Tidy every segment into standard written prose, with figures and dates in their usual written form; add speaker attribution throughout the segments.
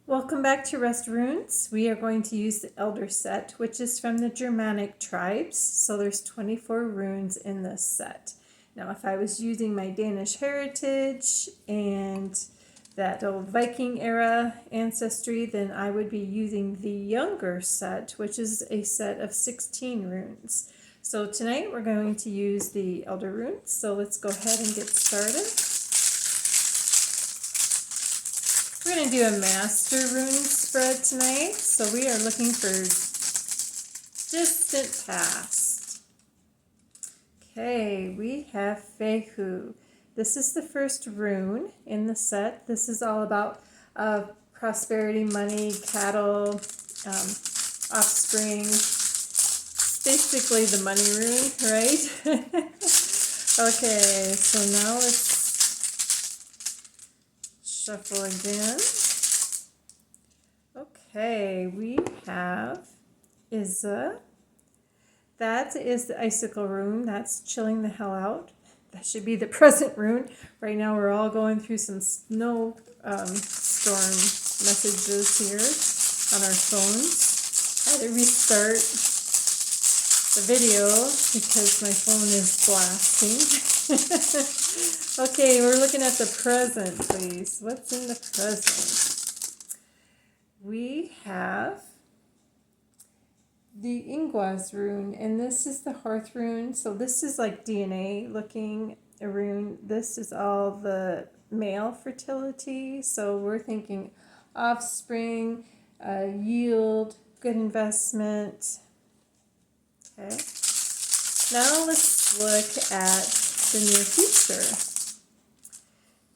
Speaker 1: Welcome back to Rest Runes. We are going to use the Elder set, which is from the Germanic tribes. So there's 24 runes in this set. Now, if I was using my Danish heritage and that old Viking era ancestry, then I would be using the younger set, which is a set of 16 runes. So tonight we're going to use the Elder runes. So let's go ahead and get started. We're going to do a master rune spread tonight, so we are looking for distant past. Okay, we have Fehu. This is the first rune in the set. This is all about prosperity, money, cattle, offspring. It's basically the money rune, right? Okay, so now let's shuffle again. Okay, we have Izza. That is the icicle rune. That's chilling the hell out. That should be the present rune. Right now we're all going through some snow storm messages here on our phones. I had to restart the video because my phone is blasting. Okay, we're looking at the present, please. What's in the present? We have the Ingwaz rune, and this is the hearth rune. So this is like DNA looking a rune. This is all the male fertility. So we're thinking offspring, yield, good investment. Okay. Now let's look at the near future.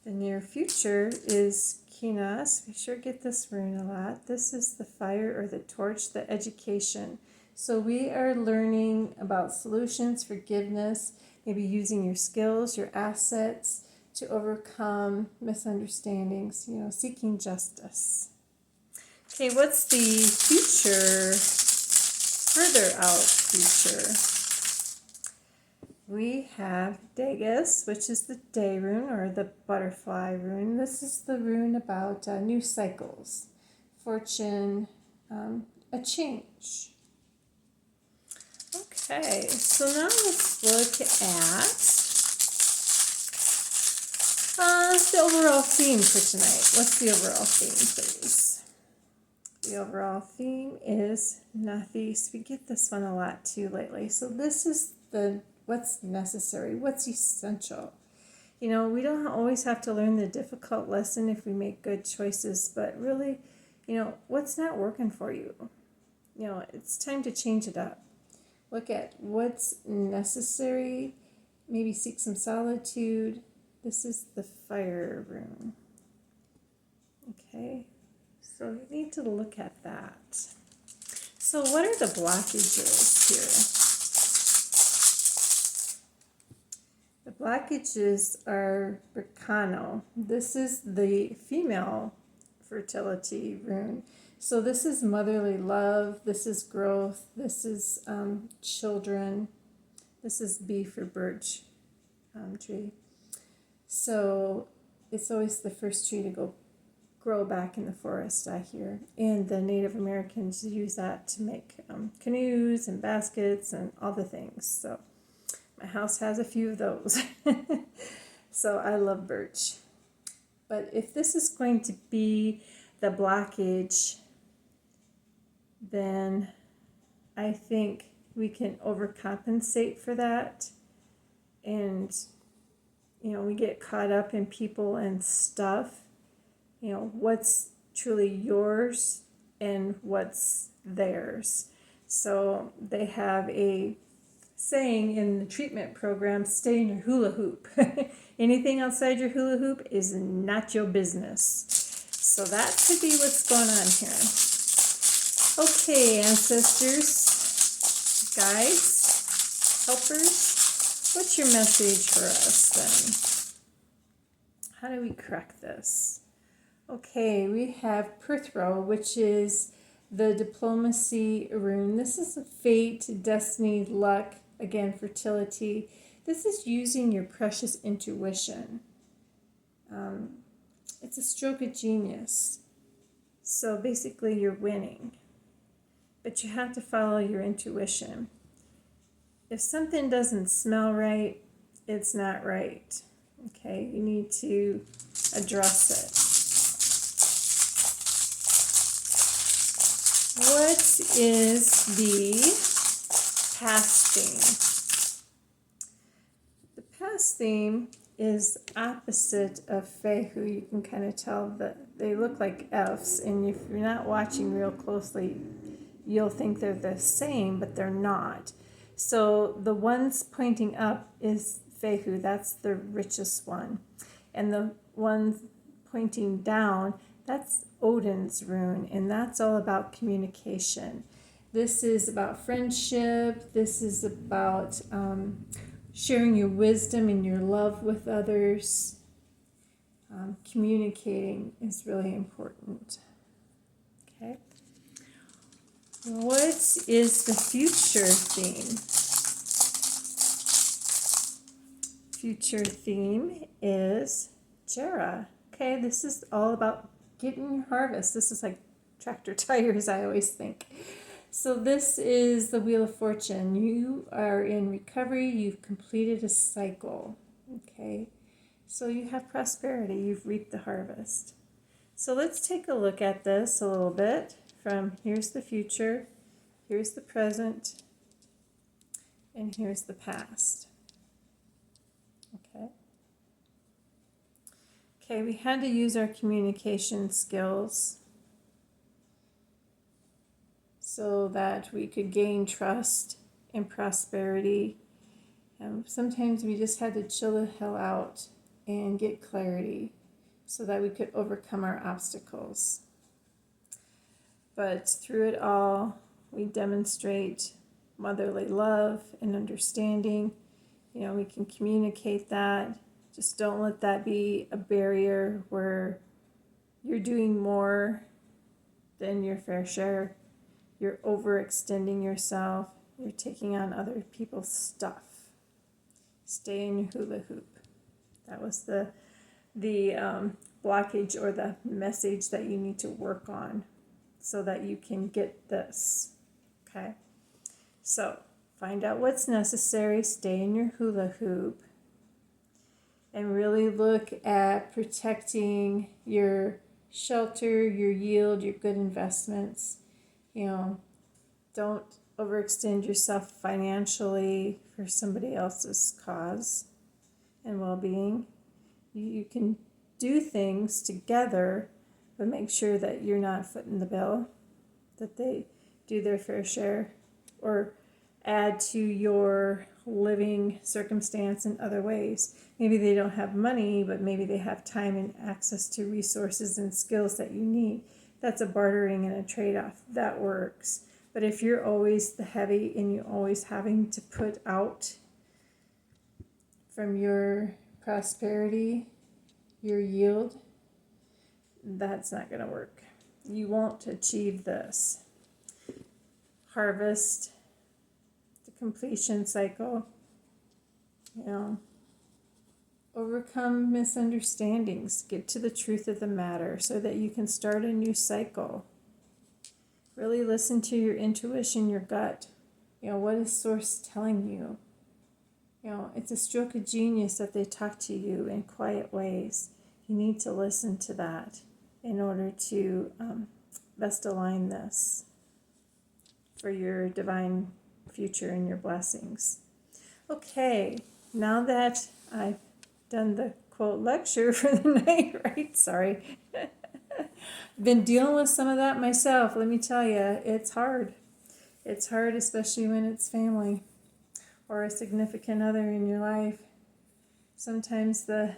Speaker 1: The near future is Kinas. We sure get this rune a lot. This is the fire or the torch, the education. So we are learning about solutions, forgiveness, maybe using your skills, your assets to overcome misunderstandings, seeking justice. Okay, what's the future, further out future? We have Dagus, which is the day rune or the butterfly rune. This is the rune about new cycles, fortune, a change. Okay, so now let's look at the overall theme for tonight. What's the overall theme, please? The overall theme is Nafis. We get this one a lot too lately. So this is what's necessary, what's essential. We don't always have to learn the difficult lesson if we make good choices, but really, what's not working for you? It's time to change it up. Look at what's necessary, maybe seek some solitude. This is the fire rune. Okay, so you need to look at that. So what are the blockages here? The blockages are Berkano. This is the female fertility rune. So this is motherly love, this is growth, this is children, this is B for birch tree. So it's always the first tree to grow back in the forest, I hear. And the Native Americans use that to make canoes and baskets and all the things. So my house has a few of those. So I love birch. But if this is going to be the blockage, then I think we can overcompensate for that. And, we get caught up in people and stuff. What's truly yours and what's theirs. So they have a saying in the treatment program, stay in your hula hoop. Anything outside your hula hoop is not your business. So that could be what's going on here. Okay, ancestors, guides, helpers, what's your message for us then? How do we crack this? Okay, we have Perthro, which is the diplomacy rune. This is a fate, destiny, luck, again, fertility. This is using your precious intuition. It's a stroke of genius. So basically you're winning, but you have to follow your intuition. If something doesn't smell right, it's not right. Okay, you need to address it. What is the past theme? The past theme is opposite of Fehu. You can kind of tell that they look like F's, and if you're not watching real closely, you'll think they're the same, but they're not. So the ones pointing up is Fehu, that's the richest one. And the one pointing down, that's Odin's rune, and that's all about communication. This is about friendship. This is about sharing your wisdom and your love with others. Communicating is really important. Okay. What is the future theme? Future theme is Jera. Okay, this is all about getting your harvest. This is like tractor tires, I always think. So this is the Wheel of Fortune. You are in recovery. You've completed a cycle. Okay, so you have prosperity. You've reaped the harvest. So let's take a look at this a little bit. From here's the future, here's the present, and here's the past. Okay. Okay, we had to use our communication skills so that we could gain trust and prosperity. Sometimes we just had to chill the hell out and get clarity so that we could overcome our obstacles. But through it all, we demonstrate motherly love and understanding. You know, we can communicate that. Just don't let that be a barrier where you're doing more than your fair share. You're overextending yourself. You're taking on other people's stuff. Stay in your hula hoop. That was the blockage or the message that you need to work on so that you can get this. Okay? So find out what's necessary. Stay in your hula hoop. And really look at protecting your shelter, your yield, your good investments. You know, don't overextend yourself financially for somebody else's cause and well-being. You can do things together, but make sure that you're not footing the bill, that they do their fair share or add to your living circumstance in other ways. Maybe they don't have money, but maybe they have time and access to resources and skills that you need. That's a bartering and a trade-off. That works. But if you're always the heavy and you're always having to put out from your prosperity, your yield, that's not going to work. You won't achieve this. Harvest, the completion cycle, you know, overcome misunderstandings, get to the truth of the matter so that you can start a new cycle. Really listen to your intuition, your gut. You know, what is Source telling you? You know, it's a stroke of genius that they talk to you in quiet ways. You need to listen to that in order to best align this for your divine future and your blessings. Okay, now that I've done the quote lecture for the night, right? Sorry. Been dealing with some of that myself. Let me tell you, it's hard. It's hard, especially when it's family or a significant other in your life. Sometimes the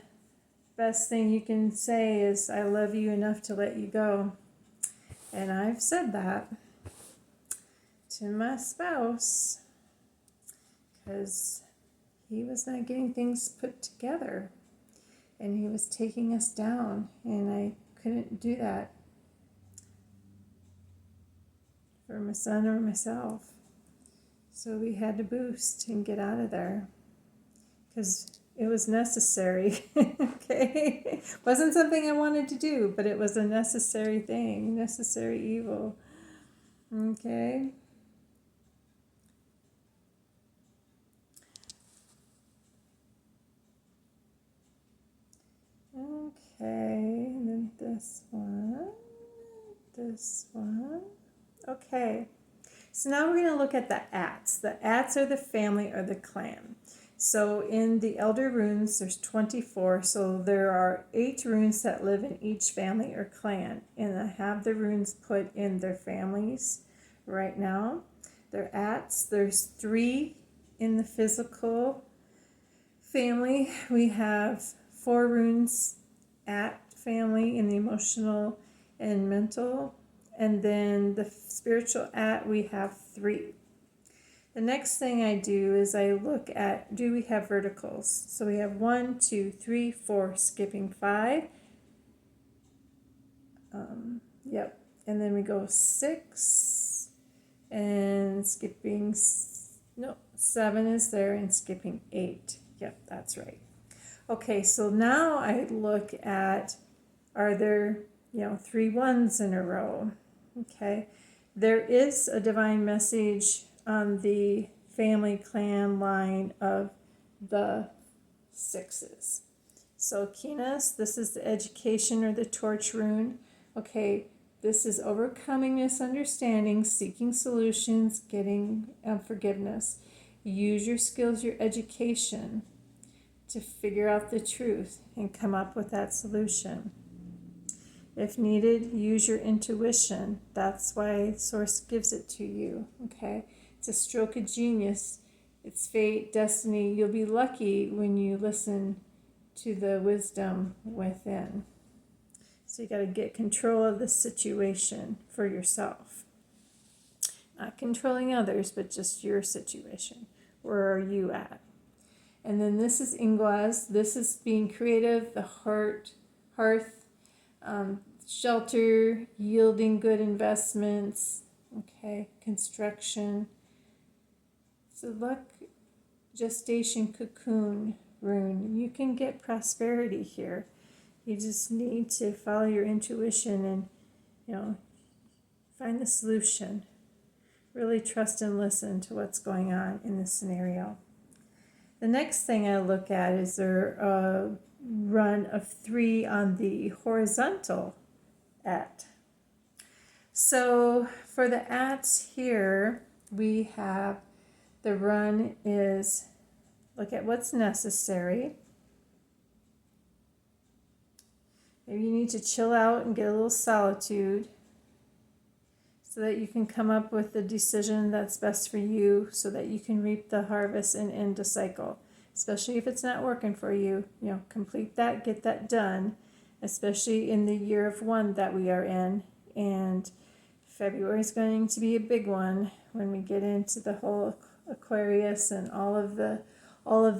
Speaker 1: best thing you can say is, I love you enough to let you go. And I've said that to my spouse because he was not getting things put together and he was taking us down, and I couldn't do that for my son or myself. So we had to boost and get out of there because it was necessary. Okay, wasn't something I wanted to do, but it was a necessary thing, necessary evil. Okay. Okay, and then this one, this one. Okay, so now we're going to look at the Aetts. The Aetts are the family or the clan. So in the Elder Runes, there's 24, so there are 8 runes that live in each family or clan. And I have the runes put in their families right now. They're Aetts. There's 3 in the physical family. We have 4 runes Aett family in the emotional and mental. And then the spiritual Aett, we have 3. The next thing I do is I look at, do we have verticals? So we have 1, 2, 3, 4, skipping 5. Yep. And then we go 6 and skipping, no, 7 is there and skipping 8. Yep, that's right. Okay, so now I look at, are there, 3 1s in a row? Okay, there is a divine message on the family clan line of the 6s. So Kinas, this is the education or the torch rune. Okay, this is overcoming misunderstandings, seeking solutions, getting forgiveness. Use your skills, your education to figure out the truth and come up with that solution. If needed, use your intuition. That's why Source gives it to you, okay? It's a stroke of genius. It's fate, destiny. You'll be lucky when you listen to the wisdom within. So you got to get control of the situation for yourself. Not controlling others, but just your situation. Where are you at? And then this is Ingwaz. This is being creative, the hearth, shelter, yielding good investments, okay, construction. So luck, gestation, cocoon, rune. You can get prosperity here. You just need to follow your intuition and, find the solution. Really trust and listen to what's going on in this scenario. The next thing I look at is there a run of 3 on the horizontal Aett. So for the Aetts here, we have the run is look at what's necessary. Maybe you need to chill out and get a little solitude so that you can come up with the decision that's best for you so that you can reap the harvest and end a cycle. Especially if it's not working for you, complete that, get that done, especially in the year of 1 that we are in. And February is going to be a big one when we get into the whole Aquarius and all of the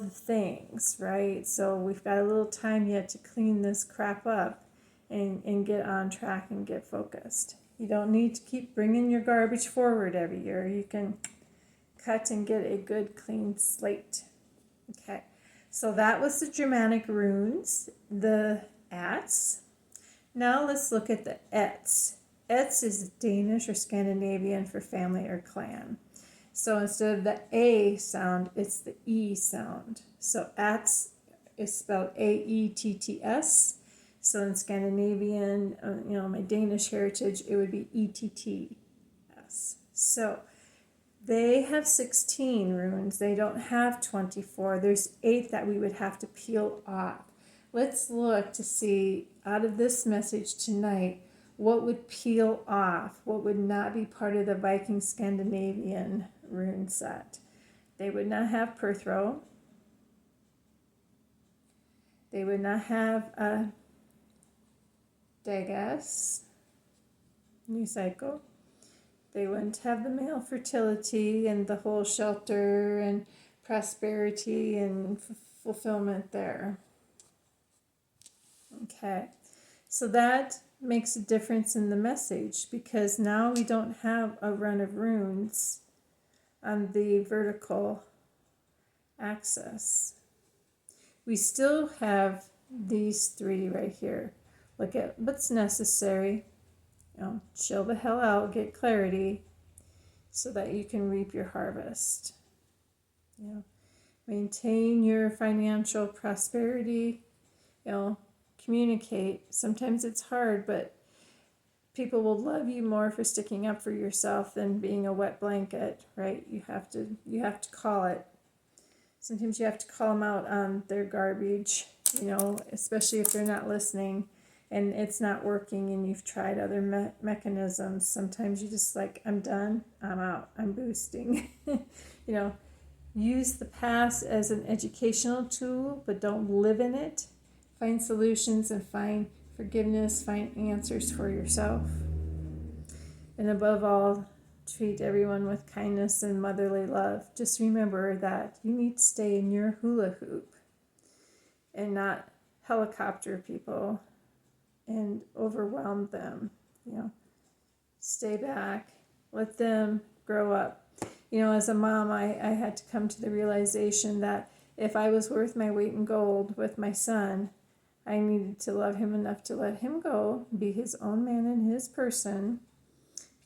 Speaker 1: things, right? So we've got a little time yet to clean this crap up and get on track and get focused. You don't need to keep bringing your garbage forward every year. You can cut and get a good clean slate. Okay, so that was the Germanic runes, the Aetts. Now let's look at the Aetts. Aetts is Danish or Scandinavian for family or clan. So instead of the A sound, it's the E sound. So Aetts is spelled Aetts. So in Scandinavian, my Danish heritage, it would be Etts. So they have 16 runes. They don't have 24. There's 8 that we would have to peel off. Let's look to see, out of this message tonight, what would peel off, what would not be part of the Viking Scandinavian rune set. They would not have Perthro. They would not have a Dagas, new cycle. They wouldn't have the male fertility and the whole shelter and prosperity and fulfillment there. Okay, so that makes a difference in the message because now we don't have a run of runes on the vertical axis. we still have these three right here. Look at what's necessary. Chill the hell out, get clarity so that you can reap your harvest. Maintain your financial prosperity. Communicate. Sometimes it's hard, but people will love you more for sticking up for yourself than being a wet blanket, right? You have to call it. Sometimes you have to call them out on their garbage, especially if they're not listening and it's not working and you've tried other mechanisms. Sometimes you just like, I'm done, I'm out, I'm boosting. Use the past as an educational tool, but don't live in it. Find solutions and find forgiveness, find answers for yourself. And above all, treat everyone with kindness and motherly love. Just remember that you need to stay in your hula hoop and not helicopter people and overwhelm them. Stay back, let them grow up. As a mom, I had to come to the realization that if I was worth my weight in gold with my son, I needed to love him enough to let him go, be his own man and his person.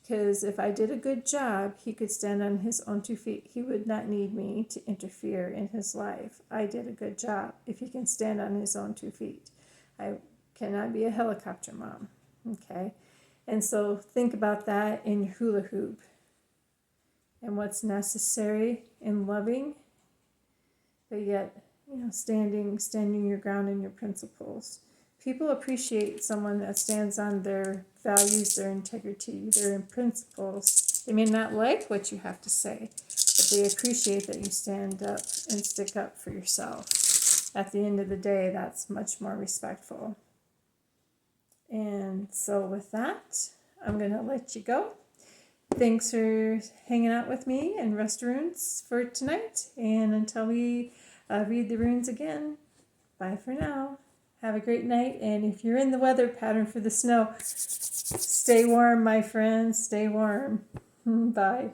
Speaker 1: Because if I did a good job, he could stand on his own 2 feet. He would not need me to interfere in his life. I did a good job if he can stand on his own 2 feet. I cannot be a helicopter mom, okay? And so think about that in your hula hoop and what's necessary in loving, but yet, standing your ground in your principles. People appreciate someone that stands on their values, their integrity, their principles. They may not like what you have to say, but they appreciate that you stand up and stick up for yourself. At the end of the day, that's much more respectful. And so with that, I'm going to let you go. Thanks for hanging out with me and Rest Runes for tonight. And until we read the runes again, bye for now. Have a great night. And if you're in the weather pattern for the snow, stay warm, my friends. Stay warm. Bye.